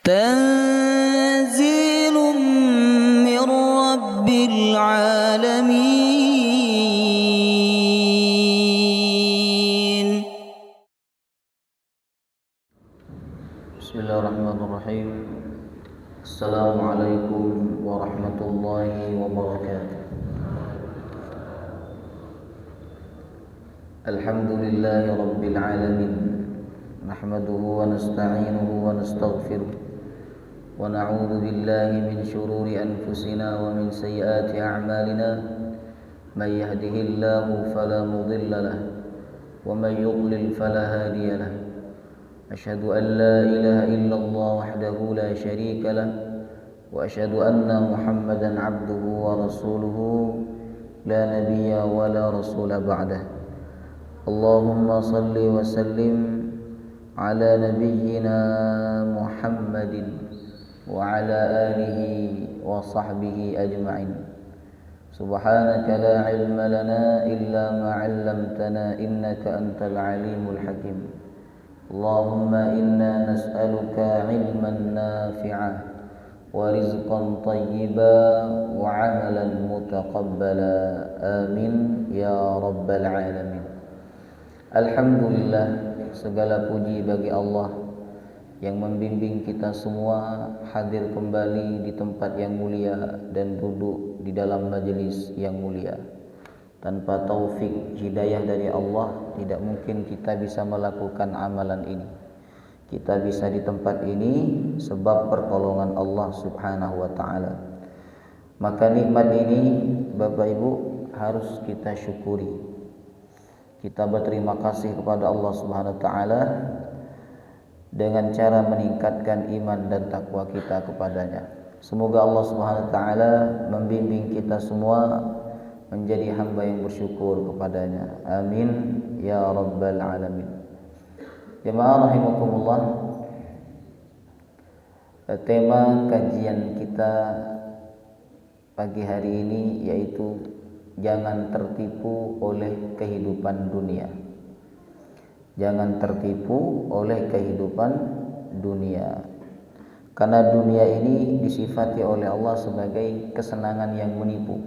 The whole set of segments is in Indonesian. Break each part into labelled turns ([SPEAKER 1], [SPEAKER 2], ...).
[SPEAKER 1] تنزيل من رب العالمين.
[SPEAKER 2] بسم الله الرحمن الرحيم. السلام عليكم ورحمة الله وبركاته. الحمد لله رب العالمين، نحمده ونستعينه ونستغفره ونعوذ بالله من شرور أنفسنا ومن سيئات أعمالنا، من يهده الله فلا مضل له ومن يضلل فلا هادي له. أشهد أن لا إله إلا الله وحده لا شريك له، وأشهد أن محمدا عبده ورسوله لا نبي ولا رسول بعده. اللهم صل وسلم على نبينا محمد وعلى آله وصحبه أجمعين. سبحانك لا علم لنا إلا ما علمتنا إنك أنت العليم الحكيم. اللهم إنا نسألك علما نافعا ورزقا طيبا وعملا متقبلا، آمين يا رب العالمين. Alhamdulillah, segala puji bagi Allah yang membimbing kita semua hadir kembali di tempat yang mulia dan duduk di dalam majelis yang mulia. Tanpa taufik hidayah dari Allah, tidak mungkin kita bisa melakukan amalan ini. Kita bisa di tempat ini sebab pertolongan Allah Subhanahu wa taala. Maka nikmat ini Bapak Ibu harus kita syukuri. Kita berterima kasih kepada Allah Subhanahu wa taala dengan cara meningkatkan iman dan takwa kita kepadanya. Semoga Allah Subhanahu wa taala membimbing kita semua menjadi hamba yang bersyukur kepadanya. Amin ya rabbal alamin. Jemaah rahimakumullah, tema kajian kita pagi hari ini yaitu jangan tertipu oleh kehidupan dunia. Jangan tertipu oleh kehidupan dunia. Karena dunia ini disifati oleh Allah sebagai kesenangan yang menipu.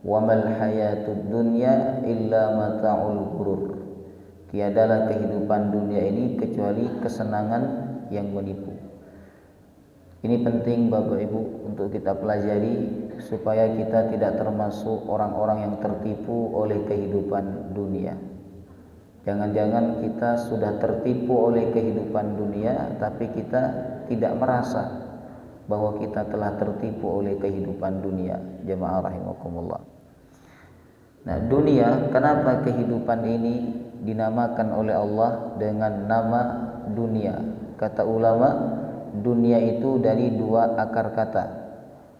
[SPEAKER 2] Wa mal hayatud dunya illa mata'ul ghurur. Tiadalah kehidupan dunia ini kecuali kesenangan yang menipu. Ini penting Bapak Ibu untuk kita pelajari supaya kita tidak termasuk orang-orang yang tertipu oleh kehidupan dunia. Jangan-jangan kita sudah tertipu oleh kehidupan dunia tapi kita tidak merasa bahwa kita telah tertipu oleh kehidupan dunia. Jemaah rahimakumullah. Nah, dunia, kenapa kehidupan ini dinamakan oleh Allah dengan nama dunia? Kata ulama, dunia itu dari dua akar kata.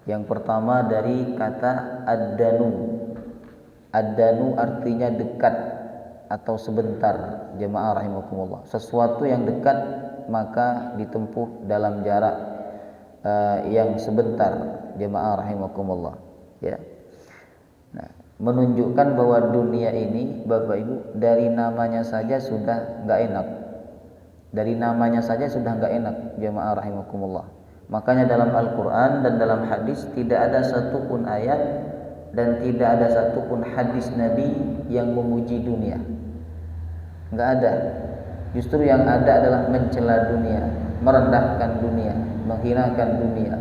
[SPEAKER 2] Yang pertama dari kata ad-danu. Ad-danu artinya dekat atau sebentar. Jemaah rahimakumullah. Sesuatu yang dekat maka ditempuh dalam jarak yang sebentar. Jemaah rahimakumullah. Ya. Nah, menunjukkan bahwa dunia ini Bapak Ibu dari namanya saja sudah enggak enak. Dari namanya saja sudah enggak enak. Jemaah rahimakumullah. Makanya dalam Al-Quran dan dalam hadis tidak ada satupun ayat dan tidak ada satupun hadis Nabi yang memuji dunia. Enggak ada. Justru yang ada adalah mencela dunia, merendahkan dunia, menghinakan dunia.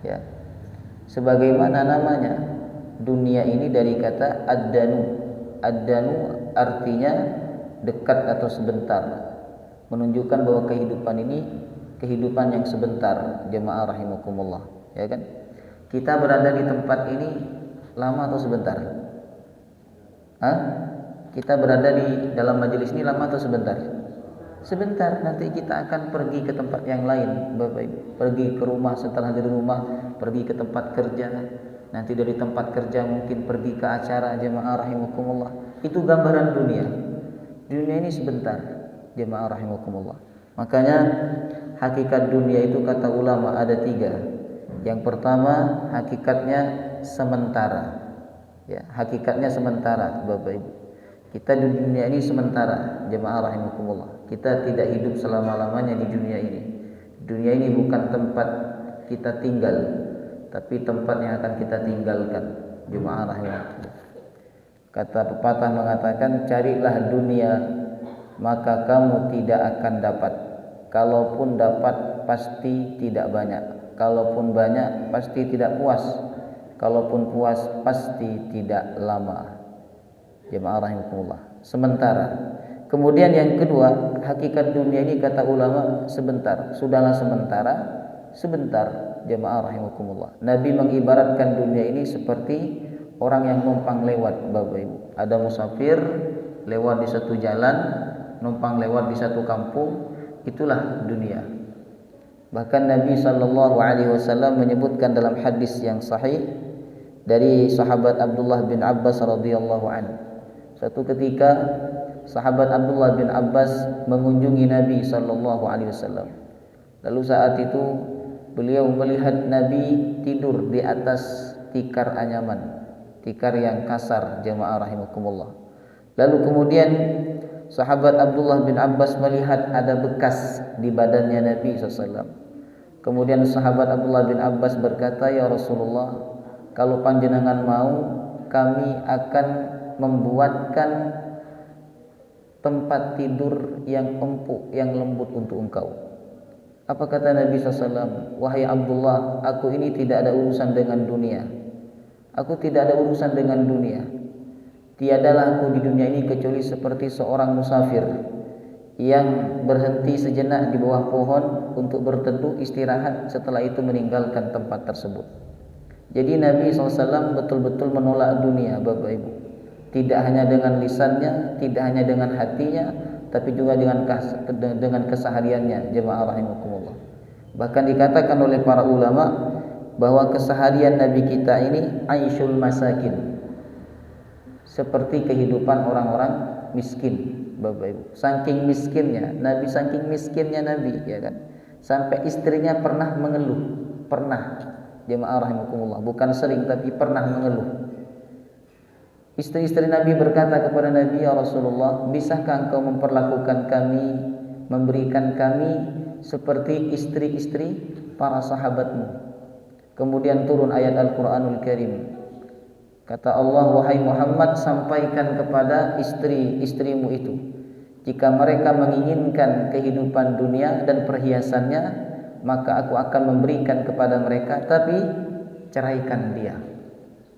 [SPEAKER 2] Ya. Sebagaimana namanya, dunia ini dari kata ad-danu. Ad-danu artinya dekat atau sebentar. Menunjukkan bahwa kehidupan ini kehidupan yang sebentar. Jemaah rahimakumullah, ya kan? Kita berada di tempat ini lama atau sebentar? Kita berada di dalam majelis ini lama atau sebentar? Sebentar. Nanti kita akan pergi ke tempat yang lain, Bapak Ibu. Pergi ke rumah, setelah dari rumah pergi ke tempat kerja. Nanti dari tempat kerja mungkin pergi ke acara. Jemaah rahimakumullah. Itu gambaran dunia. Dunia ini sebentar. Jemaah rahimakumullah. Makanya hakikat dunia itu kata ulama ada 3. Yang pertama hakikatnya sementara. Ya, hakikatnya sementara Bapak Ibu. Kita di dunia ini sementara, jemaah rahimakumullah. Kita tidak hidup selama-lamanya di dunia ini. Dunia ini bukan tempat kita tinggal, tapi tempat yang akan kita tinggalkan. Jemaah rahimahullah. Kata pepatah mengatakan, carilah dunia maka kamu tidak akan dapat. Kalaupun dapat pasti tidak banyak. Kalaupun banyak pasti tidak puas. Kalaupun puas pasti tidak lama. Jemaah rahimahullah. Sementara. Kemudian yang kedua, hakikat dunia ini kata ulama sebentar. Sudahlah sementara, sebentar. Jemaah rahimakumullah. Nabi mengibaratkan dunia ini seperti orang yang numpang lewat, Bapak Ibu. Ada musafir lewat di satu jalan, numpang lewat di satu kampung, itulah dunia. Bahkan Nabi SAW menyebutkan dalam hadis yang sahih dari sahabat Abdullah bin Abbas radhiyallahu anhu. Suatu ketika sahabat Abdullah bin Abbas mengunjungi Nabi SAW. Lalu saat itu beliau melihat Nabi tidur di atas tikar anyaman, tikar yang kasar, jemaah rahimakumullah. Lalu kemudian sahabat Abdullah bin Abbas melihat ada bekas di badannya Nabi SAW. Kemudian sahabat Abdullah bin Abbas berkata, ya Rasulullah, kalau panjenengan mau, kami akan membuatkan tempat tidur yang empuk, yang lembut untuk engkau. Apa kata Nabi SAW? Wahai Abdullah, aku ini tidak ada urusan dengan dunia. Aku tidak ada urusan dengan dunia. Tiadalah aku di dunia ini kecuali seperti seorang musafir yang berhenti sejenak di bawah pohon untuk berteduh istirahat, setelah itu meninggalkan tempat tersebut. Jadi Nabi SAW betul-betul menolak dunia, Bapak Ibu. Tidak hanya dengan lisannya, tidak hanya dengan hatinya, tapi juga dengan kesehariannya, jemaah rahimakumullah. Bahkan dikatakan oleh para ulama bahwa keseharian Nabi kita ini aisyul masakin, seperti kehidupan orang-orang miskin, Bapak Ibu. Saking miskinnya Nabi, ya kan, sampai istrinya pernah mengeluh, pernah, jemaah rahimakumullah, bukan sering tapi pernah mengeluh. Istri-istri Nabi berkata kepada Nabi, ya Rasulullah, bisakah engkau memperlakukan kami, memberikan kami seperti istri-istri para sahabatmu? Kemudian turun ayat Al-Quranul Karim. Kata Allah, wahai Muhammad, sampaikan kepada istri-istrimu itu, jika mereka menginginkan kehidupan dunia dan perhiasannya, maka aku akan memberikan kepada mereka, tapi ceraikan dia.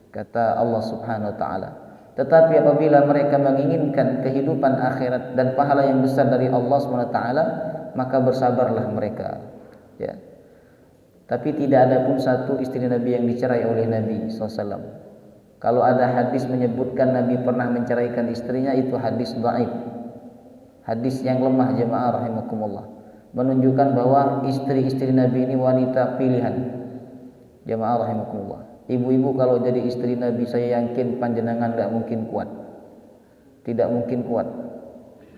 [SPEAKER 2] Kata Allah Subhanahu wa ta'ala. Tetapi apabila mereka menginginkan kehidupan akhirat dan pahala yang besar dari Allah Subhanahu wa ta'ala, maka bersabarlah mereka. Ya. Tapi tidak ada pun satu istri Nabi yang dicerai oleh Nabi SAW. Kalau ada hadis menyebutkan Nabi pernah menceraikan istrinya, itu hadis dhaif, hadis yang lemah, jemaah rahimakumullah. Menunjukkan bahwa istri-istri Nabi ini wanita pilihan, jemaah rahimakumullah. Ibu-ibu kalau jadi istri Nabi, saya yakin panjenengan tidak mungkin kuat. Tidak mungkin kuat.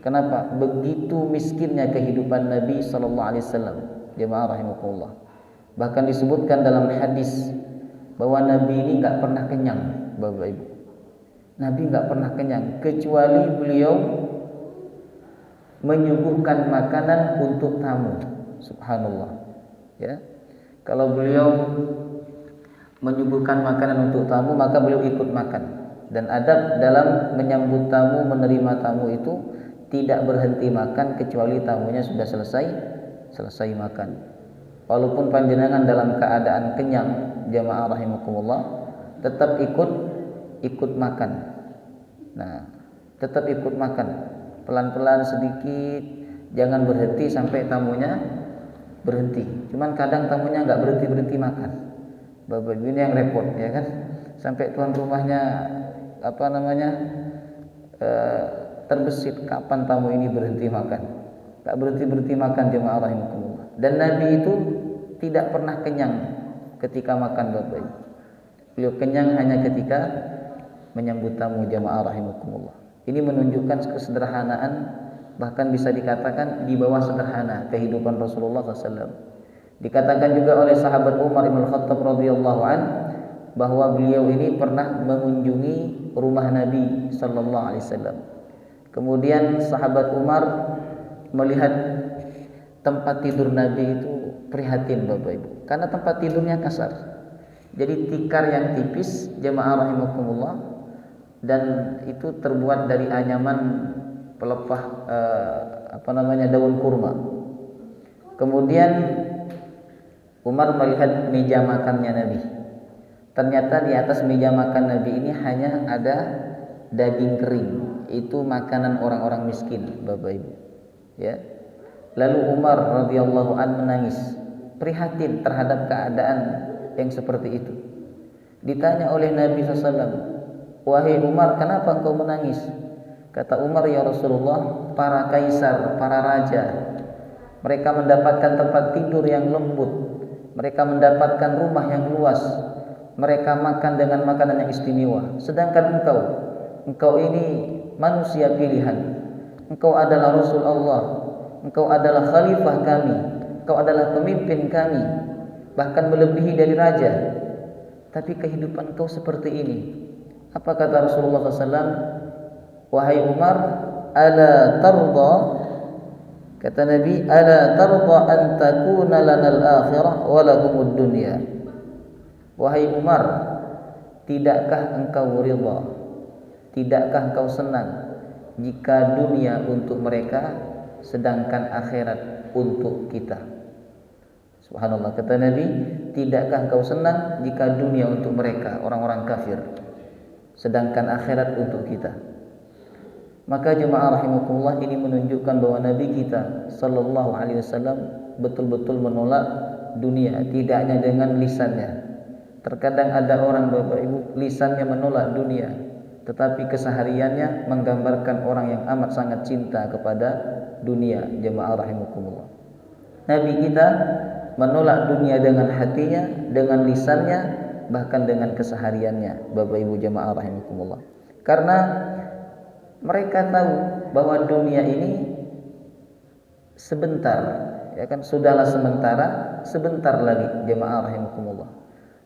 [SPEAKER 2] Kenapa? Begitu miskinnya kehidupan Nabi SAW, jemaah rahimakumullah. Bahkan disebutkan dalam hadis bahwa Nabi ini nggak pernah kenyang, Bapak Ibu. Nabi nggak pernah kenyang kecuali beliau menyuguhkan makanan untuk tamu. Subhanallah. Ya. Kalau beliau menyuguhkan makanan untuk tamu, maka beliau ikut makan. Dan adab dalam menyambut tamu, menerima tamu itu tidak berhenti makan kecuali tamunya sudah selesai makan. Walaupun panjenengan dalam keadaan kenyang, jamaah rahimakumullah, tetap ikut makan. Nah, tetap ikut makan. Pelan-pelan sedikit, jangan berhenti sampai tamunya berhenti. Cuman kadang tamunya nggak berhenti makan. Bapak Ibu ini yang repot, ya kan? Sampai tuan rumahnya terbesit, kapan tamu ini berhenti makan? Tak berhenti makan, jemaah rahimakumullah. Dan Nabi itu tidak pernah kenyang ketika makan, Bapak Ibu. Beliau kenyang hanya ketika menyambut tamu, jemaah rahimakumullah. Ini menunjukkan kesederhanaan, bahkan bisa dikatakan di bawah sederhana kehidupan Rasulullah SAW. Dikatakan juga oleh sahabat Umar bin Khattab radhiyallahu an bahwa beliau ini pernah mengunjungi rumah Nabi sallallahu alaihi wasallam. Kemudian sahabat Umar melihat tempat tidur Nabi itu prihatin Bapak Ibu, karena tempat tidurnya kasar. Jadi tikar yang tipis, jemaah rahimakumullah, dan itu terbuat dari anyaman pelepah daun kurma. Kemudian Umar melihat meja makannya Nabi. Ternyata di atas meja makan Nabi ini hanya ada daging kering. Itu makanan orang-orang miskin, Bapak Ibu. Ya. Lalu Umar radhiyallahu an menangis, prihatin terhadap keadaan yang seperti itu. Ditanya oleh Nabi SAW, "Wahai Umar, kenapa engkau menangis?" Kata Umar, "Ya Rasulullah, para kaisar, para raja, mereka mendapatkan tempat tidur yang lembut, mereka mendapatkan rumah yang luas, mereka makan dengan makanan yang istimewa. Sedangkan engkau ini manusia pilihan. Engkau adalah Rasul Allah, engkau adalah khalifah kami, engkau adalah pemimpin kami, bahkan melebihi dari raja. Tapi kehidupan engkau seperti ini." Apa kata Rasulullah SAW? "Wahai Umar, ala tarda," kata Nabi, "ala tarda an takuna lana al-akhirah wa lahumud dunya." Wahai Umar, tidakkah engkau ridha, tidakkah engkau senang jika dunia untuk mereka sedangkan akhirat untuk kita? Subhanallah, kata Nabi, tidakkah engkau senang jika dunia untuk mereka, orang-orang kafir, sedangkan akhirat untuk kita? Maka jemaah rahimakumullah, ini menunjukkan bahwa Nabi kita sallallahu alaihi wasallam betul-betul menolak dunia, tidak hanya dengan lisannya. Terkadang ada orang, Bapak Ibu, lisannya menolak dunia, tetapi kesehariannya menggambarkan orang yang amat sangat cinta kepada dunia, jemaah rahimakumullah. Nabi kita menolak dunia dengan hatinya, dengan lisannya, bahkan dengan kesehariannya, Bapak Ibu jemaah rahimakumullah. Karena mereka tahu bahwa dunia ini sebentar, ya kan, sudahlah sebentar lagi, jemaah rahimakumullah.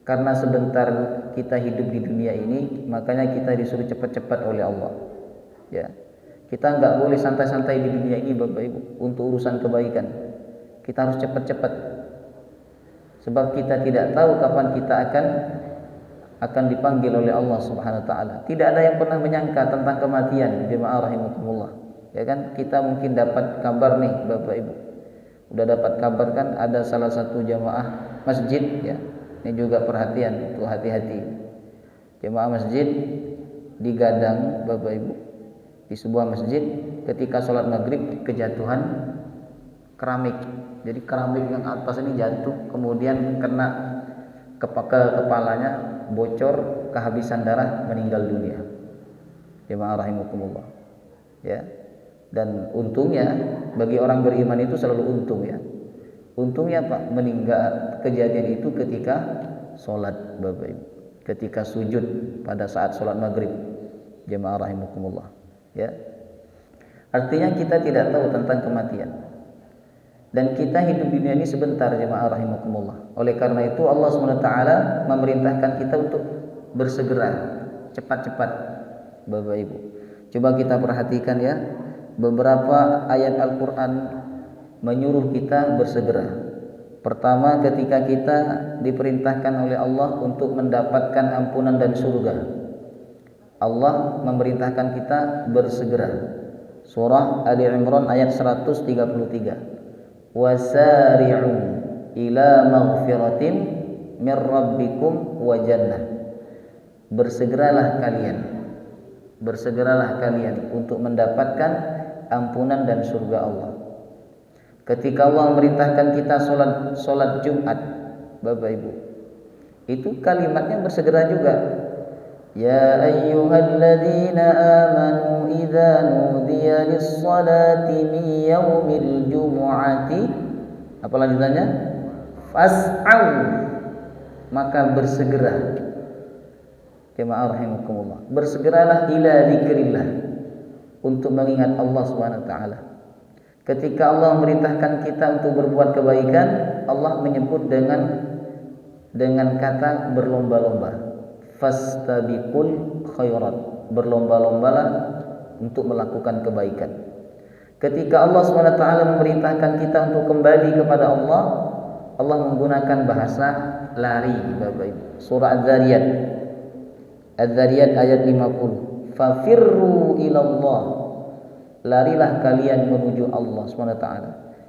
[SPEAKER 2] Karena sebentar kita hidup di dunia ini, makanya kita disuruh cepat-cepat oleh Allah. Ya, kita nggak boleh santai-santai di dunia ini, Bapak Ibu, untuk urusan kebaikan. Kita harus cepat-cepat, sebab kita tidak tahu kapan kita akan dipanggil oleh Allah Subhanahu Wa Taala. Tidak ada yang pernah menyangka tentang kematian, jemaah rahimakumullah. Ya kan, kita mungkin dapat kabar nih, Bapak Ibu, udah dapat kabar kan, ada salah satu jemaah masjid, ya. Ini juga perhatian, tuh hati-hati. Jemaah masjid digadang, Bapak Ibu, di sebuah masjid ketika sholat maghrib kejatuhan keramik. Jadi keramik yang atas ini jatuh, kemudian kena ke kepalanya, bocor, kehabisan darah, meninggal dunia. Jemaah rahimakumullah. Ya. Dan untungnya bagi orang beriman itu selalu untung, ya. Untungnya Pak, meninggal kejadian itu ketika sholat, Bapak Ibu, ketika sujud pada saat sholat maghrib, jemaah rahimakumullah. Ya, artinya kita tidak tahu tentang kematian, dan kita hidup di dunia ini sebentar, jemaah rahimakumullah. Oleh karena itu Allah SWT memerintahkan kita untuk bersegera, cepat-cepat, Bapak Ibu. Coba kita perhatikan, ya, beberapa ayat Al-Quran menyuruh kita bersegera. Pertama, ketika kita diperintahkan oleh Allah untuk mendapatkan ampunan dan surga, Allah memerintahkan kita bersegera. Surah Ali Imran ayat 133. Wasari'u ila maghfiratin mir rabbikum wa jannah. Bersegeralah kalian untuk mendapatkan ampunan dan surga Allah. Ketika Allah memerintahkan kita sholat Jumat, Bapak Ibu, itu kalimatnya bersegera juga. Ya ayyuhalladzina amanu idza nudiya lis-salati min yaumil jumu'ati, apa lanjutannya? Fas'au, maka bersegera. Jemaah rahimakumullah, bersegeralah ila dzikrillah, untuk mengingat Allah Subhanahu wa taala. Ketika Allah memerintahkan kita untuk berbuat kebaikan, Allah menyebut dengan kata berlomba-lomba. Fastabiqul khairat, berlomba-lombalah untuk melakukan kebaikan. Ketika Allah SWT memerintahkan kita untuk kembali kepada Allah, Allah menggunakan bahasa lari, Bapak Ibu. Surah Az-Zariyat. Az-Zariyat ayat 50. Fafirru ilallah. Larilah kalian menuju Allah SWT.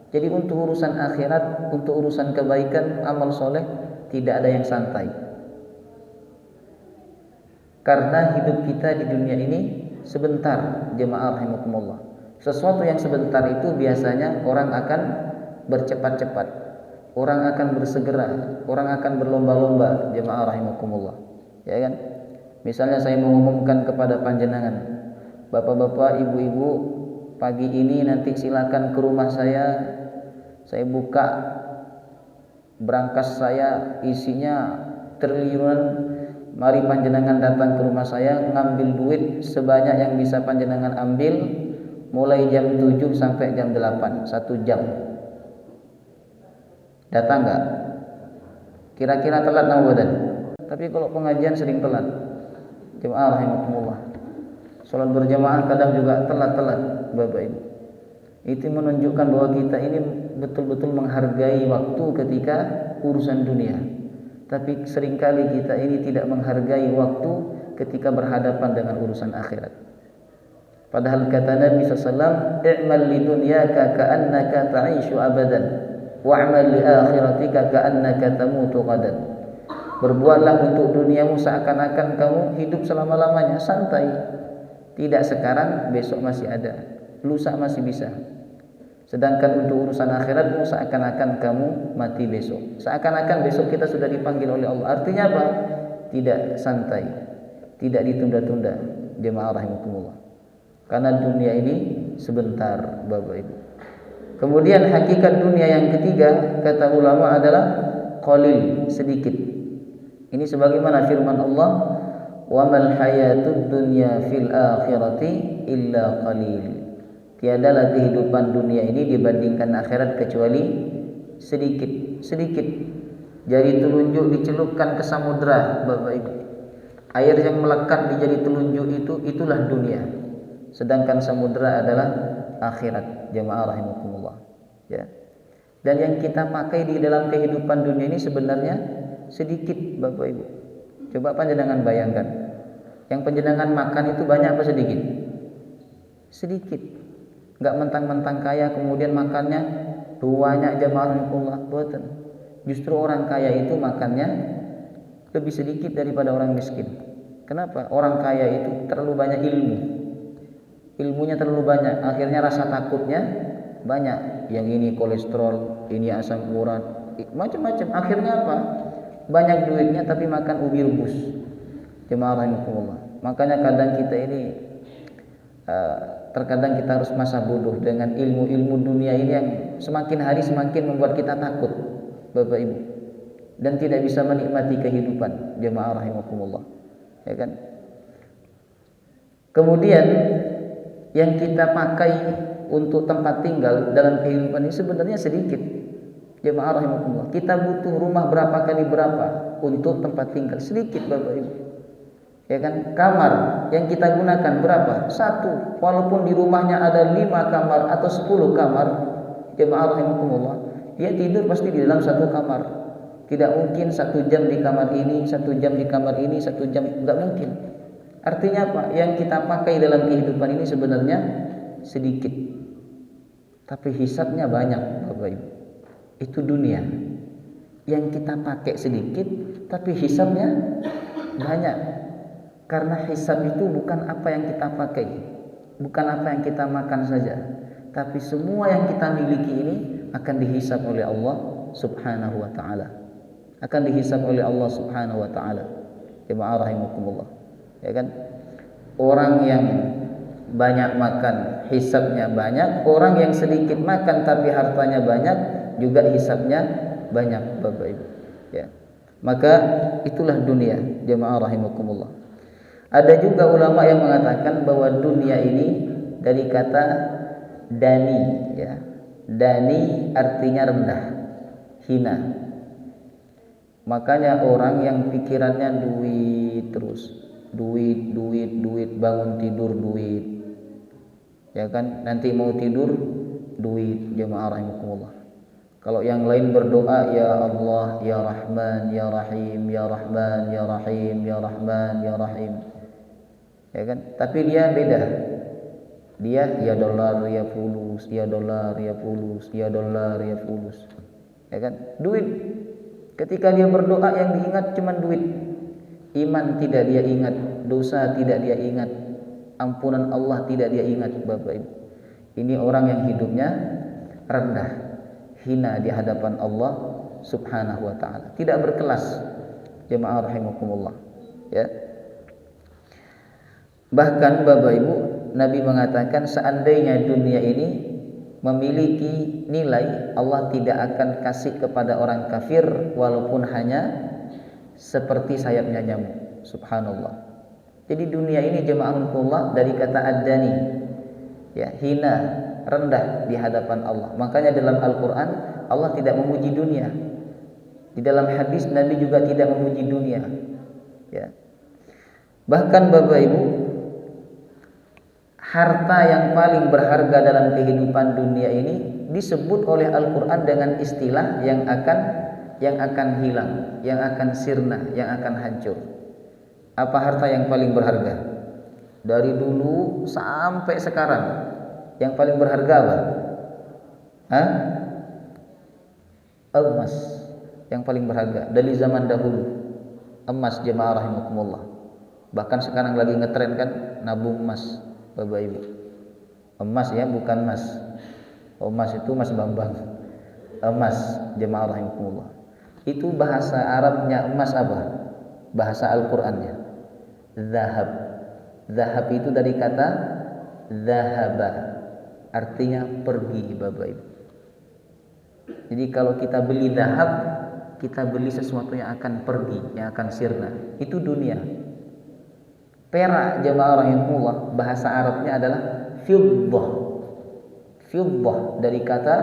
[SPEAKER 2] Jadi untuk urusan akhirat, untuk urusan kebaikan, amal soleh, tidak ada yang santai. Karena hidup kita di dunia ini sebentar, jemaah rahimakumullah. Sesuatu yang sebentar itu biasanya orang akan bercepat-cepat, orang akan bersegera, orang akan berlomba-lomba, jemaah rahimakumullah. Ya kan? Misalnya saya mengumumkan kepada panjenengan, bapak-bapak, ibu-ibu, pagi ini nanti silakan ke rumah saya buka brankas saya, isinya triliunan. Mari panjenengan datang ke rumah saya, ngambil duit sebanyak yang bisa panjenengan ambil, mulai jam 7 sampai jam 8, 1 jam. Datang enggak? Kira-kira telat enggak badan? Tapi kalau pengajian sering telat. Jemaah rahimakumullah. Salat berjamaah kadang juga telat-telat, Bapak Ibu. Itu menunjukkan bahwa kita ini betul-betul menghargai waktu ketika urusan dunia. Tapi seringkali kita ini tidak menghargai waktu ketika berhadapan dengan urusan akhirat. Padahal kata Nabi SAW, i'mal li dunyaka ka'annaka ta'ishu abadan, wa'mal li akhiratika ka'annaka tamutu qadan. Berbuatlah untuk duniamu seakan-akan kamu hidup selama-lamanya, santai. Tidak sekarang, besok masih ada, lusa masih bisa. Sedangkan untuk urusan akhiratmu seakan-akan kamu mati besok. Seakan-akan besok kita sudah dipanggil oleh Allah. Artinya apa? Tidak santai, tidak ditunda-tunda, jemaah rahimakumullah. Karena dunia ini sebentar, Bapak Ibu. Kemudian hakikat dunia yang ketiga, kata ulama, adalah qalil, sedikit. Ini sebagaimana firman Allah, wa mal hayatud dunya fil akhirati illa qalil. Tiadalah kehidupan dunia ini dibandingkan akhirat kecuali sedikit. Jari telunjuk dicelupkan ke samudra, Bapak Ibu. Air yang melekat di jari telunjuk itulah dunia. Sedangkan samudra adalah akhirat, jemaah rahimakumullah. Ya. Dan yang kita pakai di dalam kehidupan dunia ini sebenarnya sedikit, Bapak Ibu. Coba panjenengan bayangkan. Yang panjenengan makan itu banyak apa sedikit? Sedikit. Enggak mentang-mentang kaya kemudian makannya banyak, jamaah rahimakumullah, boten. Justru orang kaya itu makannya lebih sedikit daripada orang miskin. Kenapa? Orang kaya itu terlalu banyak ilmu. Ilmunya terlalu banyak, akhirnya rasa takutnya banyak. Yang ini kolesterol, ini asam urat, macam-macam. Akhirnya apa? Banyak duitnya tapi makan ubi rebus. Jemaah rahimakumullah. Makanya kadang kita ini terkadang kita harus masa bodoh dengan ilmu-ilmu dunia ini yang semakin hari semakin membuat kita takut, Bapak Ibu, dan tidak bisa menikmati kehidupan, jemaah rahimakumullah. Ya kan? Kemudian yang kita pakai untuk tempat tinggal dalam kehidupan ini sebenarnya sedikit, jemaah rahimakumullah. Kita butuh rumah berapa kali berapa untuk tempat tinggal, sedikit, Bapak Ibu. Ya kan? Kamar yang kita gunakan berapa? 1. Walaupun di rumahnya ada 5 kamar atau 10 kamar, jemaah rahimakumullah, dia tidur pasti di dalam 1 kamar. Tidak mungkin 1 jam di kamar ini, 1 jam di kamar ini, 1 jam, enggak mungkin. Artinya apa? Yang kita pakai dalam kehidupan ini sebenarnya sedikit, tapi hisabnya banyak, Bapak Ibu. Itu dunia. Yang kita pakai sedikit, tapi hisabnya banyak. Karena hisab itu bukan apa yang kita pakai, bukan apa yang kita makan saja, tapi semua yang kita miliki ini akan dihisab oleh Allah Subhanahu wa taala. Akan dihisab oleh Allah Subhanahu wa taala. Jemaah rahimakumullah. Ya kan? Orang yang banyak makan hisabnya banyak, orang yang sedikit makan tapi hartanya banyak juga hisabnya banyak, Bapak Ibu. Ya. Maka itulah dunia, jemaah rahimakumullah. Ada juga ulama yang mengatakan bahwa dunia ini dari kata dani, ya. Dani artinya rendah, hina. Makanya orang yang pikirannya duit terus, duit, bangun tidur duit. Ya kan, nanti mau tidur duit, jemaah rahimakumullah. Kalau yang lain berdoa ya Allah, ya Rahman, ya Rahim, ya Rahman, ya Rahim, ya Rahman, ya Rahim. Ya kan? Tapi dia beda. Dia ya dolar, ya fulus, ya dolar, ya fulus, ya dolar, ya fulus. Ya kan? Duit. Ketika dia berdoa yang diingat cuma duit. Iman tidak dia ingat, dosa tidak dia ingat, ampunan Allah tidak dia ingat, Bapak Ibu. Ini orang yang hidupnya rendah, hina di hadapan Allah Subhanahu wa taala, tidak berkelas. Jemaah rahimakumullah, ya. Bahkan Bapak Ibu, Nabi mengatakan seandainya dunia ini memiliki nilai, Allah tidak akan kasih kepada orang kafir walaupun hanya seperti sayapnya nyamuk. Subhanallah. Jadi dunia ini jemaah rahimakumullah dari kata ad-dani, ya, hina, rendah di hadapan Allah. Makanya dalam Al-Qur'an Allah tidak memuji dunia. Di dalam hadis Nabi juga tidak memuji dunia. Ya. Bahkan Bapak Ibu, harta yang paling berharga dalam kehidupan dunia ini disebut oleh Al-Qur'an dengan istilah yang akan hilang, yang akan sirna, yang akan hancur. Apa harta yang paling berharga? Dari dulu sampai sekarang, yang paling berharga apa? Emas. Yang paling berharga dari zaman dahulu, emas, jemaah rahimakumullah. Bahkan sekarang lagi ngetren kan nabung emas, Bapak Ibu. Emas ya, bukan mas. Emas itu Mas Bambang. Emas, jemaah rahimakumullah. Itu bahasa Arabnya emas apa? Bahasa Al-Qur'annya zahab. Zahab itu dari kata zahaba, artinya pergi, Bapak Ibu. Jadi kalau kita beli zahab, kita beli sesuatu yang akan pergi, yang akan sirna. Itu dunia. Perak, jemaah rahimakumullah, bahasa Arabnya adalah fiddah. Fiddah dari kata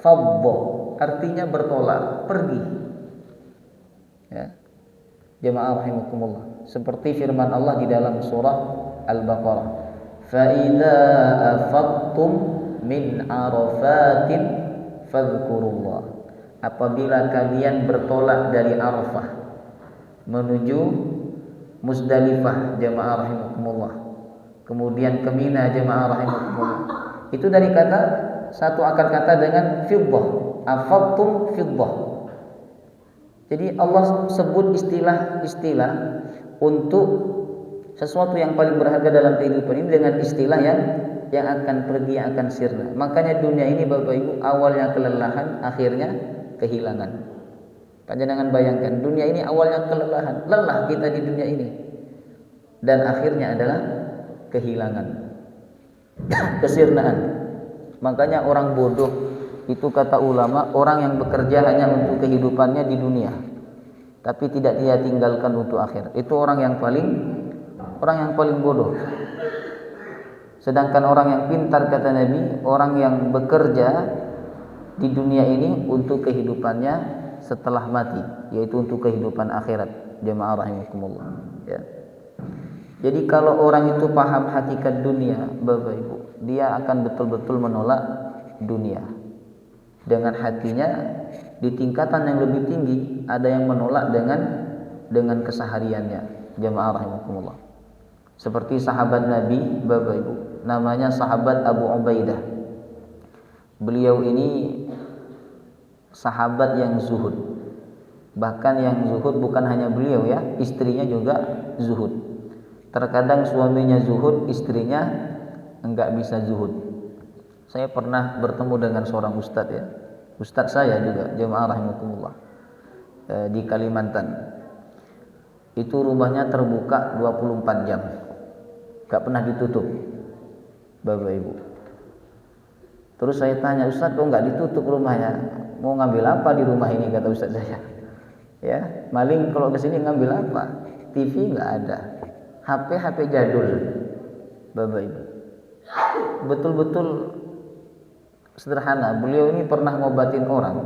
[SPEAKER 2] faddah, artinya bertolak, pergi. Ya. Jemaah rahimakumullah. Seperti firman Allah di dalam surah Al-Baqarah, "Fa idza afadtum min arafatin fadhkurullah." Apabila kalian bertolak dari Arafah menuju Muzdalifah, jemaah rahimakumullah, kemudian ke Mina, jemaah rahimakumullah, itu dari kata, satu akar kata dengan fiddah, afadtum fiddah. Jadi Allah sebut istilah-istilah untuk sesuatu yang paling berharga dalam kehidupan ini dengan istilah yang akan pergi, yang akan sirna. Makanya dunia ini Bapak Ibu awalnya kelelahan, akhirnya kehilangan. Panjenengan bayangkan, dunia ini awalnya kelelahan, lelah kita di dunia ini, dan akhirnya adalah kehilangan, kesirnaan. Makanya orang bodoh itu, kata ulama, orang yang bekerja hanya untuk kehidupannya di dunia, tapi tidak dia tinggalkan untuk akhirat. Itu orang yang paling bodoh. Sedangkan orang yang pintar, kata Nabi, orang yang bekerja di dunia ini untuk kehidupannya setelah mati, yaitu untuk kehidupan akhirat. Jemaah rahimakumullah, ya. Jadi kalau orang itu paham hakikat dunia, Bapak Ibu, dia akan betul-betul menolak dunia. Dengan hatinya di tingkatan yang lebih tinggi, ada yang menolak dengan kesehariannya. Jemaah rahimakumullah. Seperti sahabat Nabi, Bapak Ibu, namanya sahabat Abu Ubaidah. Beliau ini sahabat yang zuhud. Bahkan yang zuhud bukan hanya beliau ya, istrinya juga zuhud. Terkadang suaminya zuhud, istrinya enggak bisa zuhud. Saya pernah bertemu dengan seorang ustadz ya, ustadz saya juga, jemaah rahimakumullah, di Kalimantan. Itu rumahnya terbuka 24 jam, enggak pernah ditutup, Bapak Ibu. Terus saya tanya, Ustadz kok enggak ditutup rumahnya? Mau ngambil apa di rumah ini, kata ustadz saya. Ya, maling kalau kesini ngambil apa? TV enggak ada, HP jadul, Bapak Ibu. Betul-betul sederhana. Beliau ini pernah ngobatin orang,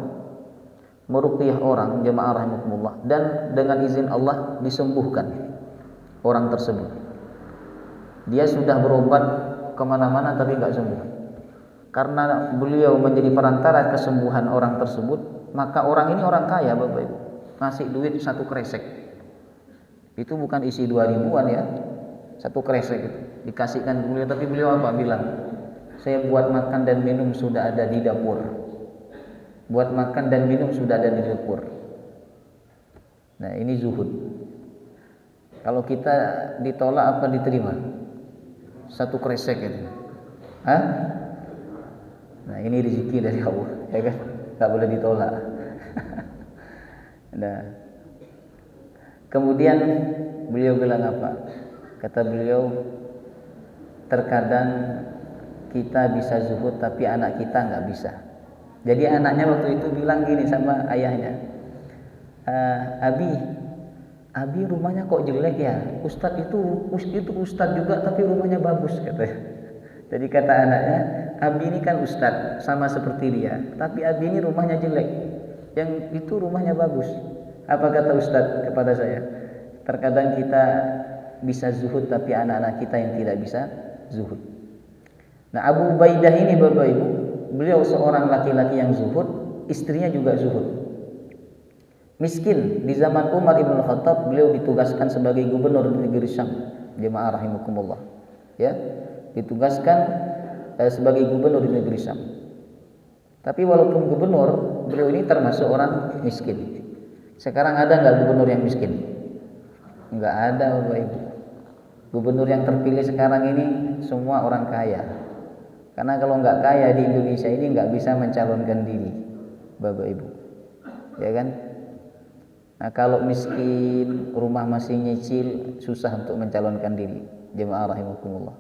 [SPEAKER 2] meruqyah orang, jemaah rahimakumullah, dan dengan izin Allah disembuhkan orang tersebut. Dia sudah berobat kemana-mana tapi nggak sembuh. Karena beliau menjadi perantara kesembuhan orang tersebut, maka orang ini orang kaya Bapak Ibu. Ngasih duit 1 kresek. Itu bukan isi 2 ribuan ya. 1 kresek itu dikasihkan beliau, tapi beliau apa bilang? Saya buat makan dan minum sudah ada di dapur. Buat makan dan minum sudah ada di dapur. Nah, ini zuhud. Kalau kita ditolak apa diterima? 1 kresek itu. Hah? Nah, ini rezeki dari Allah, ya kan? Enggak boleh ditolak. Nah. Kemudian beliau bilang apa? Kata beliau, terkadang kita bisa zuhud tapi anak kita nggak bisa. Jadi anaknya waktu itu bilang gini sama ayahnya, Abi rumahnya kok jelek ya? Ustadz itu ustadz juga tapi rumahnya bagus katanya. Jadi kata anaknya, Abi ini kan ustadz sama seperti dia, tapi Abi ini rumahnya jelek, yang itu rumahnya bagus. Apa kata ustadz kepada saya? Terkadang kita bisa zuhud tapi anak-anak kita yang tidak bisa zuhud. Nah, Abu Ubaidah ini Bapak Ibu, beliau seorang laki-laki yang zuhud, istrinya juga zuhud. Miskin, di zaman Umar Ibn Khattab beliau ditugaskan sebagai gubernur di negeri Syam. Jemaah rahimakumullah. Ya, ditugaskan sebagai gubernur di negeri Syam. Tapi walaupun gubernur, beliau ini termasuk orang miskin. Sekarang ada nggak gubernur yang miskin? Nggak ada Bapak Ibu. Gubernur yang terpilih sekarang ini semua orang kaya. Karena kalau nggak kaya di Indonesia ini nggak bisa mencalonkan diri, Bapak Ibu, ya kan? Nah, kalau miskin, rumah masih nyicil, susah untuk mencalonkan diri. Jemaah rahimakumullah.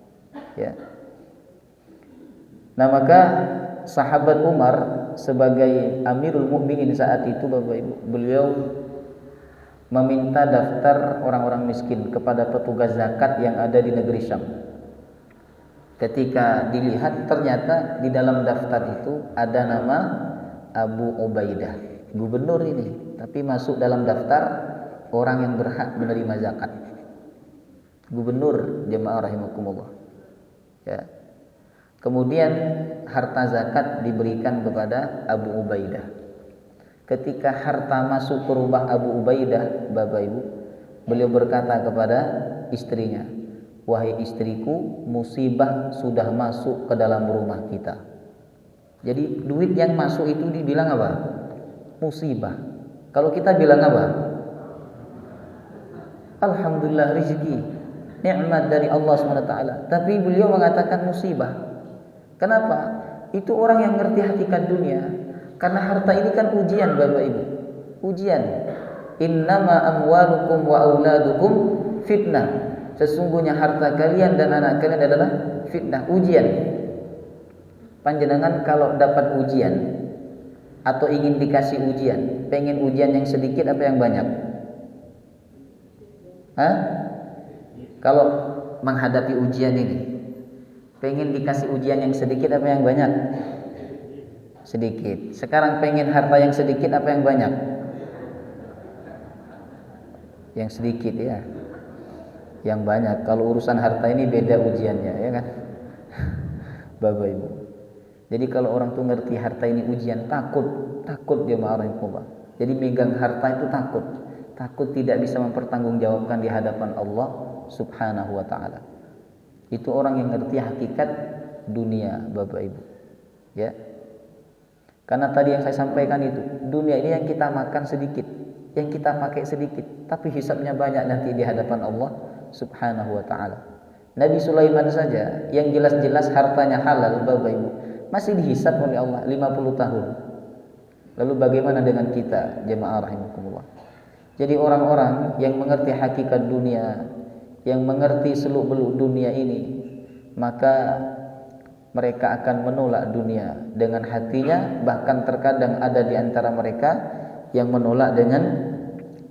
[SPEAKER 2] Ya. Nah, maka sahabat Umar sebagai Amirul Mukminin saat itu, Bapak Ibu, beliau meminta daftar orang-orang miskin kepada petugas zakat yang ada di negeri Syam. Ketika dilihat ternyata di dalam daftar itu ada nama Abu Ubaidah, gubernur ini, tapi masuk dalam daftar orang yang berhak menerima zakat. Gubernur, jemaah rahimakumullah. Ya. Kemudian harta zakat diberikan kepada Abu Ubaidah. Ketika harta masuk ke rumah Abu Ubaidah, Bapak Ibu, beliau berkata kepada istrinya, "Wahai istriku, musibah sudah masuk ke dalam rumah kita." Jadi duit yang masuk itu dibilang apa? Musibah. Kalau kita bilang apa? Alhamdulillah, rezeki, nikmat dari Allah SWT. Tapi beliau mengatakan musibah. Kenapa? Itu orang yang ngerti hakikat dunia. Karena harta ini kan ujian Bapak Ibu. Ujian. Innama amwalukum wa auladukum fitnah. Sesungguhnya harta kalian dan anak kalian adalah fitnah, ujian. Panjenengan kalau dapat ujian atau ingin dikasih ujian, pengen ujian yang sedikit apa yang banyak? Hah? Kalau menghadapi ujian ini, pengen dikasih ujian yang sedikit apa yang banyak? Sedikit. Sekarang pengen harta yang sedikit apa yang banyak? Yang sedikit ya. Yang banyak. Kalau urusan harta ini beda ujiannya, ya kan? Bapak Ibu. Jadi kalau orang tuh ngerti harta ini ujian, takut dia marah Allah. Jadi megang harta itu takut tidak bisa mempertanggungjawabkan di hadapan Allah Subhanahu wa taala. Itu orang yang ngerti hakikat dunia, Bapak Ibu. Ya. Karena tadi yang saya sampaikan itu, dunia ini yang kita makan sedikit, yang kita pakai sedikit, tapi hisabnya banyak nanti di hadapan Allah Subhanahu wa taala. Nabi Sulaiman saja yang jelas-jelas hartanya halal, Bapak Ibu, masih dihisab oleh Allah 50 tahun. Lalu bagaimana dengan kita, jemaah rahimakumullah? Jadi orang-orang yang mengerti hakikat dunia, yang mengerti seluk-beluk dunia ini, maka mereka akan menolak dunia dengan hatinya. Bahkan terkadang ada di antara mereka yang menolak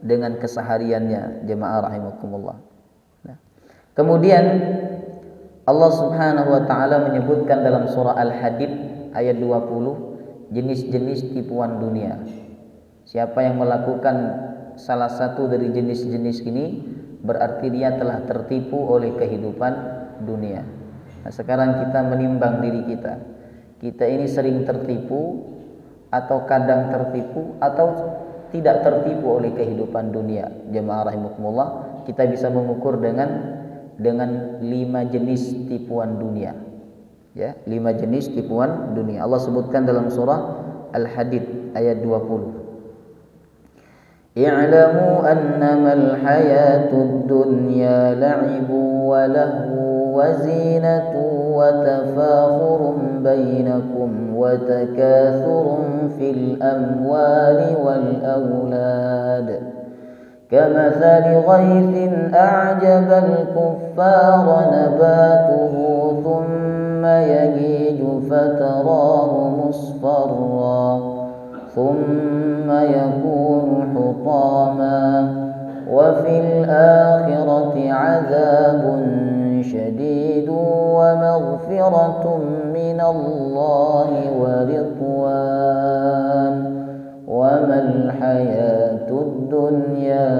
[SPEAKER 2] dengan kesehariannya, jemaah rahimakumullah. Nah, kemudian Allah Subhanahu wa taala menyebutkan dalam surah Al-Hadid ayat 20 jenis-jenis tipuan dunia. Siapa yang melakukan salah satu dari jenis-jenis ini berarti dia telah tertipu oleh kehidupan dunia. Nah, sekarang kita menimbang diri kita. Kita ini sering tertipu atau kadang tertipu atau tidak tertipu oleh kehidupan dunia. Jemaah rahimakumullah, kita bisa mengukur dengan 5 jenis tipuan dunia. Ya, 5 jenis tipuan dunia. Allah sebutkan dalam surah Al-Hadid ayat 20. I'lamu annamal hayatud dunya la'ibun wa lahu wa zinatu wa tafakhurun bainakum wa takathurun fil amwali wal awlad kamathali ghaythin a'jabal kuffara nabatuhu thumma yahiju fatarahu musfarra ثم يكون حطاما وفي الآخرة عذاب شديد ومغفرة من الله ورضوان وما الحياة الدنيا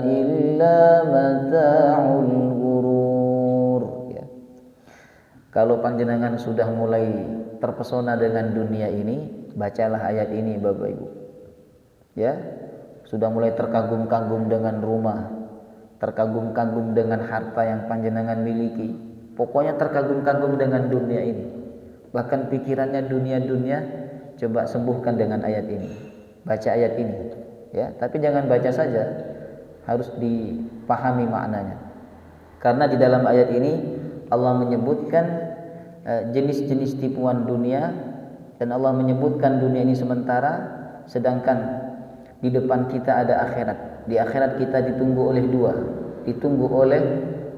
[SPEAKER 2] إلا متاع الغرور. Kalau panjenengan sudah mulai terpesona dengan dunia ini, bacalah ayat ini Bapak Ibu. Ya, sudah mulai terkagum-kagum dengan rumah, terkagum-kagum dengan harta yang panjenengan miliki. Pokoknya terkagum-kagum dengan dunia ini. Bahkan pikirannya dunia-dunia, coba sembuhkan dengan ayat ini. Baca ayat ini, ya. Tapi jangan baca saja, harus dipahami maknanya. Karena di dalam ayat ini Allah menyebutkan jenis-jenis tipuan dunia, dan Allah menyebutkan dunia ini sementara, sedangkan di depan kita ada akhirat. Di akhirat kita ditunggu oleh 2, ditunggu oleh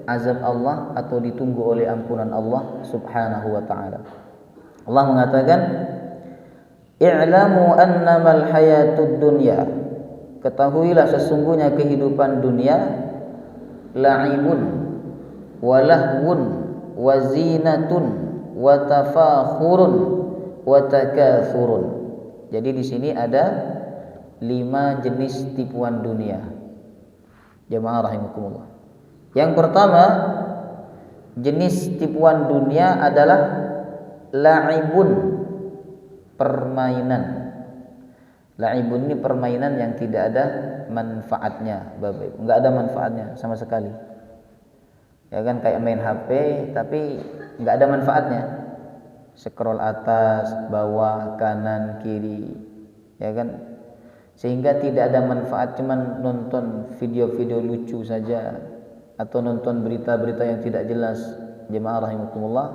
[SPEAKER 2] azab Allah atau ditunggu oleh ampunan Allah Subhanahu wa ta'ala. Allah mengatakan, "I'lamu annamal hayatud dunya." Ketahuilah sesungguhnya kehidupan dunia la'ibun wa lahwun wa zinatun wa tafakhurun wa takathurun. Jadi di sini ada 5 jenis tipuan dunia. Jemaah rahimakumullah. Yang pertama, jenis tipuan dunia adalah la'ibun, permainan. La'ibun ini permainan yang tidak ada manfaatnya, Bapak Ibu. Enggak ada manfaatnya sama sekali. Ya kan, kayak main HP tapi enggak ada manfaatnya. Scroll atas, bawah, kanan, kiri, ya kan, sehingga tidak ada manfaat, cuman nonton video-video lucu saja atau nonton berita-berita yang tidak jelas. Jemaah rahimakumullah,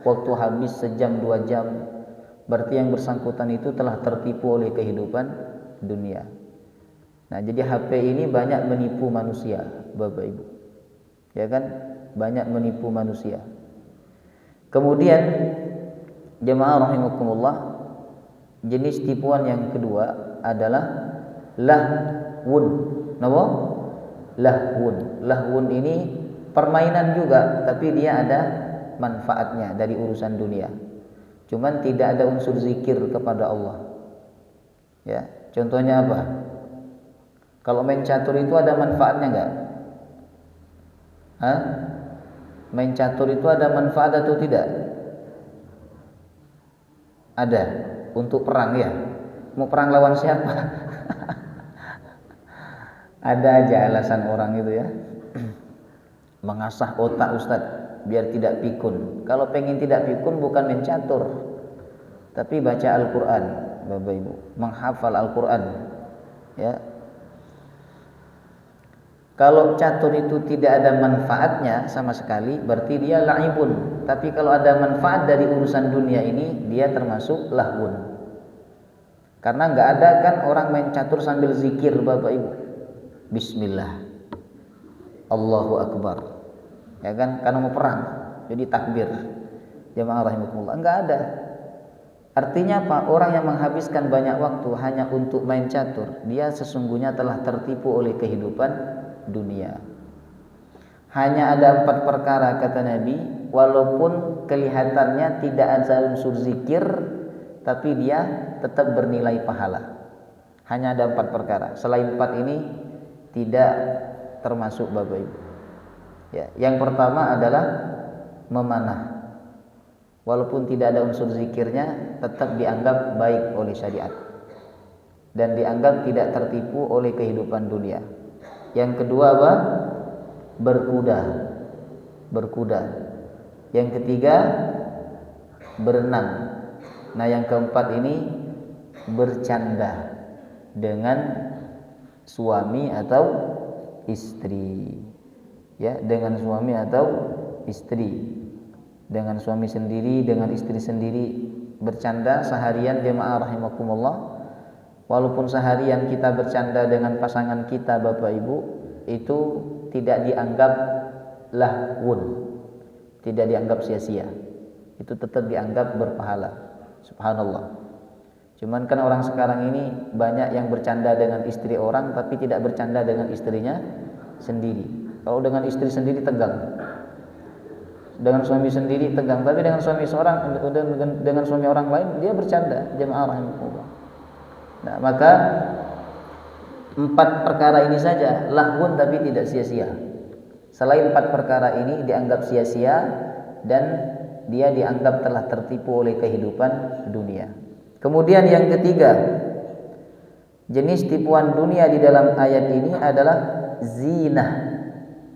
[SPEAKER 2] waktu habis sejam 2 jam, berarti yang bersangkutan itu telah tertipu oleh kehidupan dunia. Nah, jadi HP ini banyak menipu manusia, Bapak Ibu, ya kan, banyak menipu manusia. Kemudian jemaah rahimakumullah, jenis tipuan yang kedua adalah lahwun. Napa? Lahwun. Lahwun ini permainan juga, tapi dia ada manfaatnya dari urusan dunia. Cuman tidak ada unsur zikir kepada Allah. Ya, contohnya apa? Kalau main catur itu ada manfaatnya enggak? Hah? Main catur itu ada manfaat atau tidak? Ada, untuk perang ya. Mau perang lawan siapa? Ada aja alasan orang itu ya. Mengasah otak Ustaz biar tidak pikun. Kalau pengen tidak pikun bukan main catur, tapi baca Al-Qur'an, Bapak Ibu, menghafal Al-Qur'an. Ya. Kalau catur itu tidak ada manfaatnya sama sekali, berarti dia la'ibun. Tapi kalau ada manfaat dari urusan dunia ini, dia termasuk lahwun. Karena nggak ada kan orang main catur sambil zikir, Bapak Ibu. Bismillah, Allahu Akbar, ya kan? Karena mau perang, jadi takbir. Jemaah rahimakumullah, nggak ada. Artinya apa? Orang yang menghabiskan banyak waktu hanya untuk main catur, dia sesungguhnya telah tertipu oleh kehidupan dunia. Hanya ada 4 perkara kata Nabi, walaupun kelihatannya tidak ada unsur zikir, tapi dia tetap bernilai pahala. Hanya ada 4 perkara. Selain 4 ini tidak termasuk, Bapak Ibu. Ya, yang pertama adalah memanah. walaupun tidak ada unsur zikirnya tetap dianggap baik oleh syariat dan dianggap tidak tertipu oleh kehidupan dunia. Yang kedua apa? Berkuda. Yang ketiga berenang. Nah, yang keempat ini bercanda dengan suami atau istri. Ya, dengan suami atau istri. Dengan suami sendiri, dengan istri sendiri bercanda seharian, jemaah rahimakumullah. Walaupun seharian kita bercanda dengan pasangan kita, Bapak Ibu, itu tidak dianggap lahwun, tidak dianggap sia-sia. Itu tetap dianggap berpahala. Subhanallah. Cuman kan orang sekarang ini banyak yang bercanda dengan istri orang tapi tidak bercanda dengan istrinya sendiri. Kalau dengan istri sendiri tegang, dengan suami sendiri tegang, tapi dengan suami orang lain dia bercanda. Jemaah rahimakumullah. Nah, maka 4 perkara ini saja lahwun tapi tidak sia-sia. Selain 4 perkara ini dianggap sia-sia dan dia dianggap telah tertipu oleh kehidupan dunia. Kemudian yang ketiga, jenis tipuan dunia di dalam ayat ini adalah zinah.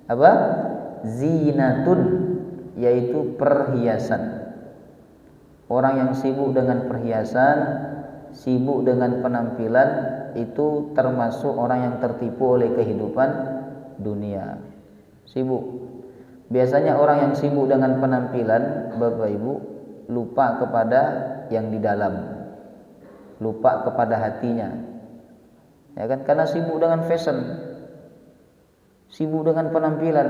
[SPEAKER 2] Apa? Zinatun, yaitu perhiasan. Orang yang sibuk dengan perhiasan, sibuk dengan penampilan, itu termasuk orang yang tertipu oleh kehidupan dunia. Sibuk. Biasanya orang yang sibuk dengan penampilan, Bapak Ibu, lupa kepada yang di dalam, lupa kepada hatinya. Ya kan? Karena sibuk dengan fashion, sibuk dengan penampilan,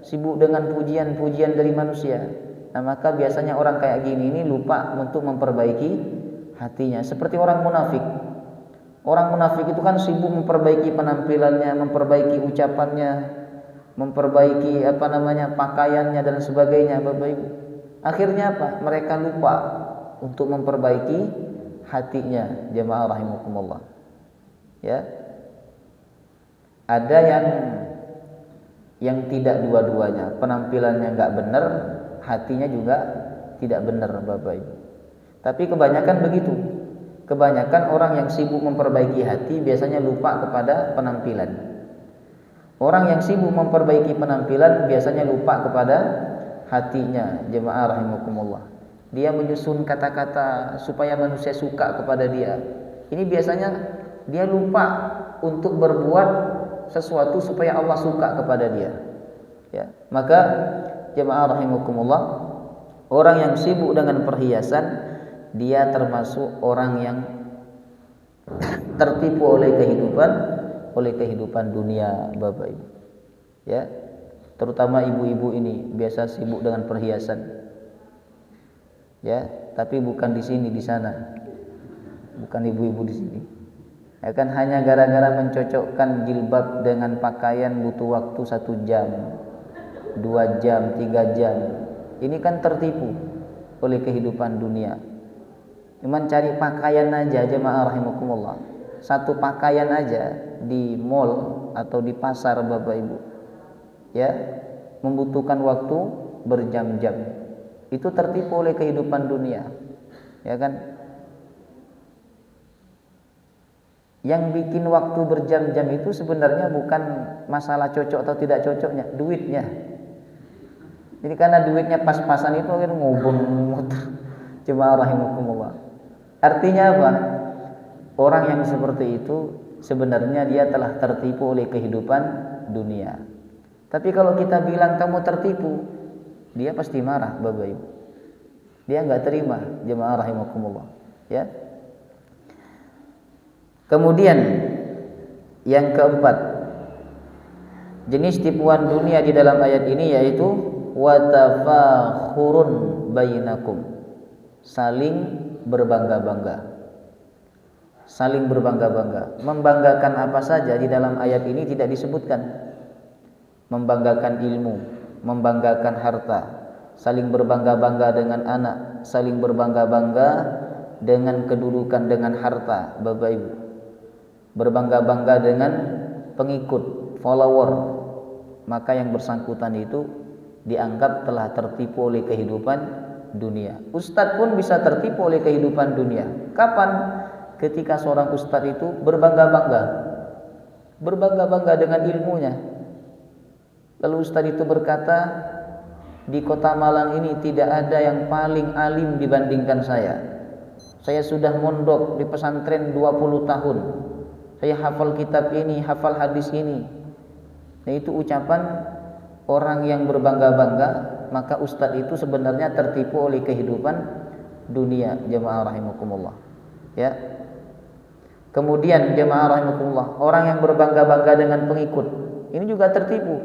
[SPEAKER 2] sibuk dengan pujian-pujian dari manusia. Nah, maka biasanya orang kayak gini ini lupa untuk memperbaiki hatinya. Seperti orang munafik. Orang munafik itu kan sibuk memperbaiki penampilannya, memperbaiki ucapannya, memperbaiki pakaiannya dan sebagainya, Bapak Ibu. Akhirnya apa? Mereka lupa untuk memperbaiki hatinya, jemaah rahimakumullah. Ya. Ada yang tidak dua-duanya, penampilannya enggak benar, hatinya juga tidak benar, Bapak Ibu. Tapi kebanyakan begitu. Kebanyakan orang yang sibuk memperbaiki hati biasanya lupa kepada penampilan. Orang yang sibuk memperbaiki penampilan biasanya lupa kepada hatinya, jemaah rahimakumullah. Dia menyusun kata-kata supaya manusia suka kepada dia. Ini biasanya dia lupa untuk berbuat sesuatu supaya Allah suka kepada dia. Ya, maka jemaah rahimakumullah, orang yang sibuk dengan perhiasan, dia termasuk orang yang tertipu oleh kehidupan dunia, Bapak Ibu. Ya, terutama ibu-ibu ini biasa sibuk dengan perhiasan. Ya, tapi bukan di sini, di sana. Bukan ibu-ibu di sini. Ya kan, hanya gara-gara mencocokkan jilbab dengan pakaian butuh waktu 1 jam, 2 jam, 3 jam. Ini kan tertipu oleh kehidupan dunia. Cuman cari pakaian aja, jemaah rahimakumullah. Satu pakaian aja di mall atau di pasar, Bapak Ibu, ya, membutuhkan waktu berjam-jam. Itu tertipu oleh kehidupan dunia, ya kan? Yang bikin waktu berjam-jam itu sebenarnya bukan masalah cocok atau tidak cocoknya, duitnya. Jadi karena duitnya pas-pasan itu akhirnya ngobong muter. Jemaah rahimakumullah. Artinya apa? Orang yang seperti itu sebenarnya dia telah tertipu oleh kehidupan dunia. Tapi kalau kita bilang kamu tertipu, dia pasti marah, Bapak Ibu. Dia enggak terima, jemaah rahimakumullah, ya. Kemudian yang keempat, jenis tipuan dunia di dalam ayat ini yaitu watafakhurun bainakum, saling berbangga-bangga. Saling berbangga-bangga. Membanggakan apa saja di dalam ayat ini tidak disebutkan. Membanggakan ilmu, membanggakan harta, saling berbangga-bangga dengan anak, saling berbangga-bangga dengan kedudukan, dengan harta, Bapak Ibu. Berbangga-bangga dengan pengikut, follower, maka yang bersangkutan itu dianggap telah tertipu oleh kehidupan dunia. Ustadz pun bisa tertipu oleh kehidupan dunia. Kapan? Ketika seorang ustadz itu berbangga-bangga dengan ilmunya. Lalu ustadz itu berkata, di kota Malang ini tidak ada yang paling alim dibandingkan saya. Saya sudah mondok di pesantren 20 tahun. Saya hafal kitab ini, hafal hadis ini. Nah, itu ucapan orang yang berbangga-bangga, maka ustadz itu sebenarnya tertipu oleh kehidupan dunia, jemaah rahimakumullah. Ya. Kemudian jemaah rahimakumullah, orang yang berbangga-bangga dengan pengikut, ini juga tertipu.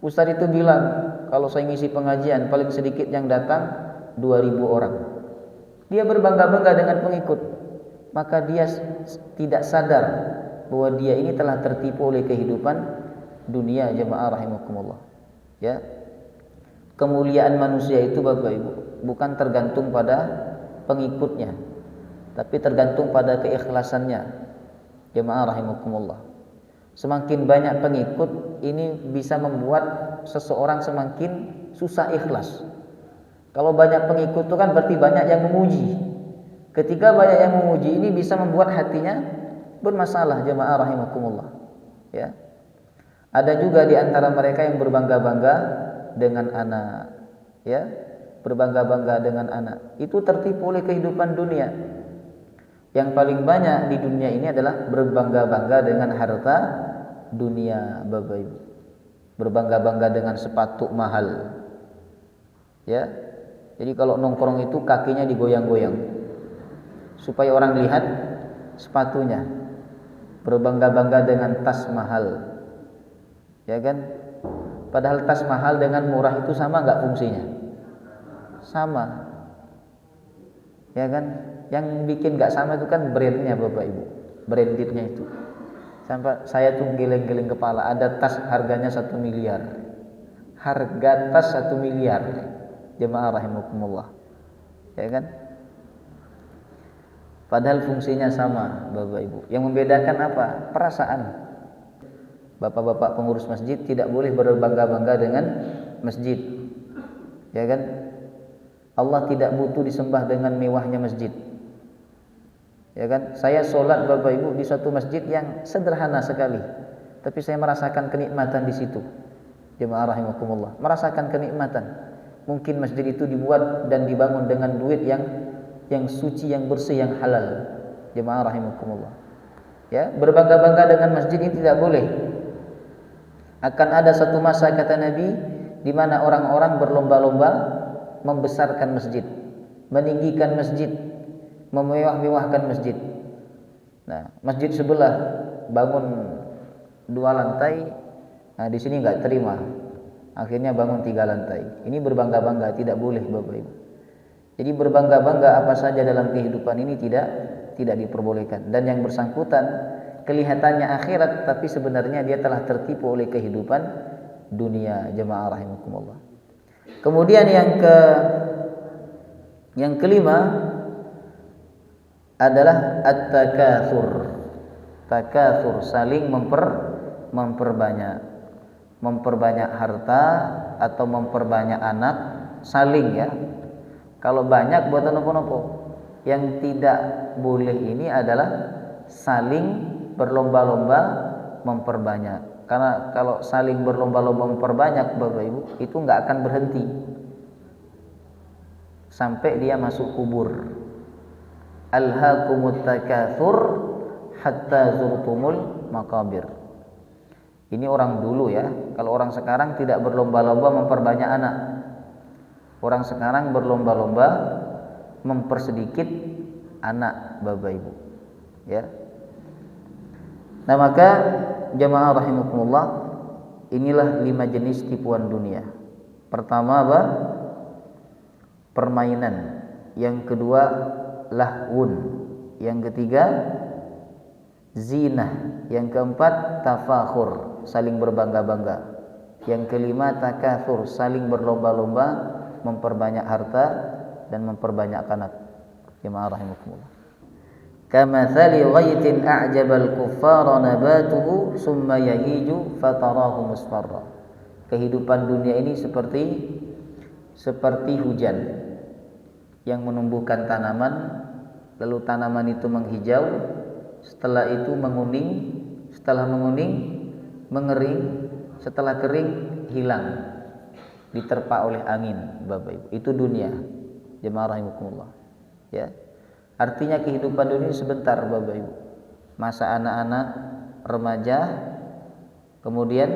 [SPEAKER 2] Ustadz itu bilang, kalau saya ngisi pengajian paling sedikit yang datang 2000 orang. Dia berbangga-bangga dengan pengikut, maka dia tidak sadar bahwa dia ini telah tertipu oleh kehidupan dunia, jemaah rahimakumullah. Ya. Kemuliaan manusia itu Bapak Ibu bukan tergantung pada pengikutnya, tapi tergantung pada keikhlasannya, jemaah rahimakumullah. Semakin banyak pengikut, ini bisa membuat seseorang semakin susah ikhlas. Kalau banyak pengikut itu kan berarti banyak yang memuji. Ketika banyak yang memuji, ini bisa membuat hatinya bermasalah, jemaah rahimakumullah. Ya. Ada juga di antara mereka yang berbangga-bangga dengan anak, ya, berbangga-bangga dengan anak. Itu tertipu oleh kehidupan dunia. Yang paling banyak di dunia ini adalah berbangga-bangga dengan harta dunia, Bapak Ibu. Berbangga-bangga dengan sepatu mahal. Ya. Jadi kalau nongkrong itu kakinya digoyang-goyang supaya orang lihat sepatunya. Berbangga-bangga dengan tas mahal. Ya kan? Padahal tas mahal dengan murah itu sama enggak fungsinya? Sama. Ya kan? Yang bikin enggak sama itu kan brandnya Bapak Ibu. Brandednya itu. Sampai saya tuh geleng-geleng kepala, ada tas harganya 1 miliar. Harga tas 1 miliar. Jemaah rahimakumullah. Ya kan? Padahal fungsinya sama Bapak Ibu. Yang membedakan apa? Perasaan. Bapak-bapak pengurus masjid tidak boleh berbangga-bangga dengan masjid. Ya kan? Allah tidak butuh disembah dengan mewahnya masjid. Ya kan? Saya sholat Bapak Ibu di satu masjid yang sederhana sekali, tapi saya merasakan kenikmatan di situ. Jemaah rahimakumullah, merasakan kenikmatan. Mungkin masjid itu dibuat dan dibangun dengan duit yang suci, yang bersih, yang halal. Jemaah rahimakumullah. Ya, berbangga-bangga dengan masjid ini tidak boleh. Akan ada satu masa kata Nabi di mana orang-orang berlomba-lomba membesarkan masjid, meninggikan masjid, memewah-mewahkan masjid. Nah, masjid sebelah bangun 2 lantai, nah di sini enggak terima. Akhirnya bangun 3 lantai. Ini berbangga-bangga, tidak boleh Bapak Ibu. Jadi berbangga-bangga apa saja dalam kehidupan ini tidak diperbolehkan. Dan yang bersangkutan kelihatannya akhirat, tapi sebenarnya dia telah tertipu oleh kehidupan dunia, jemaah rahimakumullah. Kemudian yang kelima adalah at-takatsur. Takatsur, saling memperbanyak harta atau memperbanyak anak, saling ya. Kalau banyak buatan nopo-nopo. Yang tidak boleh ini adalah saling berlomba-lomba memperbanyak. Karena kalau saling berlomba-lomba memperbanyak Bapak Ibu, itu enggak akan berhenti sampai dia masuk kubur. Alhaakumut takatsur hatta zurtumul maqabir. Ini orang dulu ya. Kalau orang sekarang tidak berlomba-lomba memperbanyak anak. Orang sekarang berlomba-lomba mempersedikit anak Bapak Ibu. Ya. Nah, maka jamaah rahimakumullah, inilah 5 jenis tipuan dunia. Pertama apa? Permainan. Yang kedua lahun. Yang ketiga zinah. Yang keempat tafakhur, saling berbangga-bangga. Yang kelima takatsur, saling berlomba-lomba memperbanyak harta dan memperbanyak anak. Jemaah rahimakumullah. Kamathali ghaitin a'jabal kuffara nabatuhu summa yahiju fatarahu musfarra. Kehidupan dunia ini seperti hujan. yang menumbuhkan tanaman, lalu tanaman itu menghijau, setelah itu menguning, setelah menguning mengering, setelah kering hilang, diterpa oleh angin, Bapak Ibu. Itu dunia. Jemaah rahimakumullah. Ya. Artinya kehidupan dunia sebentar, Bapak Ibu. Masa anak-anak, remaja, kemudian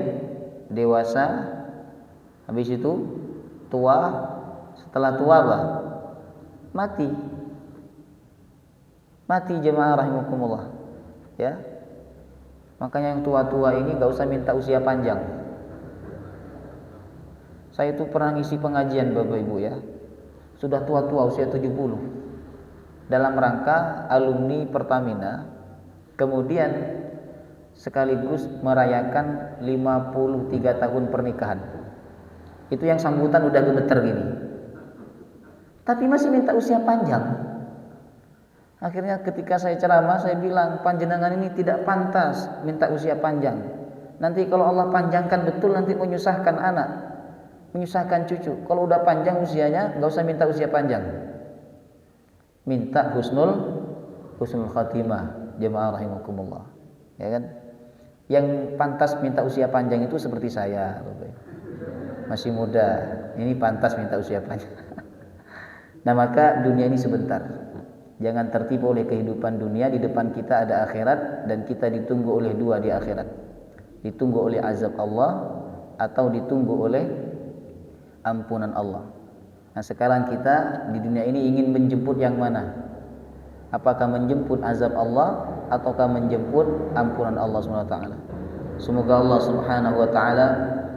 [SPEAKER 2] dewasa, habis itu tua, setelah tua apa? Mati. Mati, jemaah rahimakumullah. Ya. Makanya yang tua-tua ini enggak usah minta usia panjang. Saya itu pernah ngisi pengajian, Bapak Ibu ya. Sudah tua-tua, usia 70. Dalam rangka alumni Pertamina, kemudian sekaligus merayakan 53 tahun pernikahan. Itu yang sambutan udah gemeter gini. Tapi masih minta usia panjang. Akhirnya ketika saya ceramah, saya bilang, panjenengan ini tidak pantas minta usia panjang. Nanti kalau Allah panjangkan betul, nanti menyusahkan anak, menyusahkan cucu. Kalau udah panjang usianya, nggak usah minta usia panjang. Minta husnul khatimah, jemaah rahimakumullah. Ya kan? Yang pantas minta usia panjang itu seperti saya, masih muda. Ini pantas minta usia panjang. Nah, maka dunia ini sebentar. Jangan tertipu oleh kehidupan dunia. Di depan kita ada akhirat, dan kita ditunggu oleh dua di akhirat. Ditunggu oleh azab Allah atau ditunggu oleh ampunan Allah. Nah, sekarang kita di dunia ini ingin menjemput yang mana? Apakah menjemput azab Allah ataukah menjemput ampunan Allah Subhanahu wa taala? Semoga Allah Subhanahu wa taala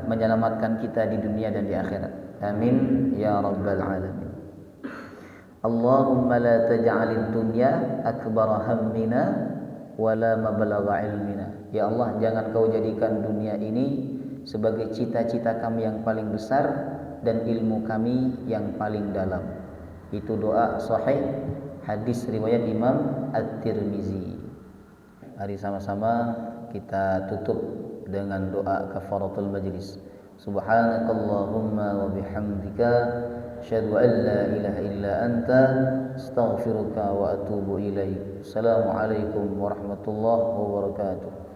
[SPEAKER 2] menyelamatkan kita di dunia dan di akhirat. Amin ya rabbal alamin. Allahumma la taj'alid dunya akbar hammina wala mablagha ilmina. Ya Allah, jangan kau jadikan dunia ini sebagai cita-cita kami yang paling besar dan ilmu kami yang paling dalam. Itu doa sahih hadis riwayat Imam At-Tirmizi. Mari sama-sama kita tutup dengan doa kafaratul majlis. Subhanakallahumma wa bihamdika asyhadu an la ilaha illa anta astaghfiruka wa atubu ilaik. Assalamualaikum warahmatullahi wabarakatuh.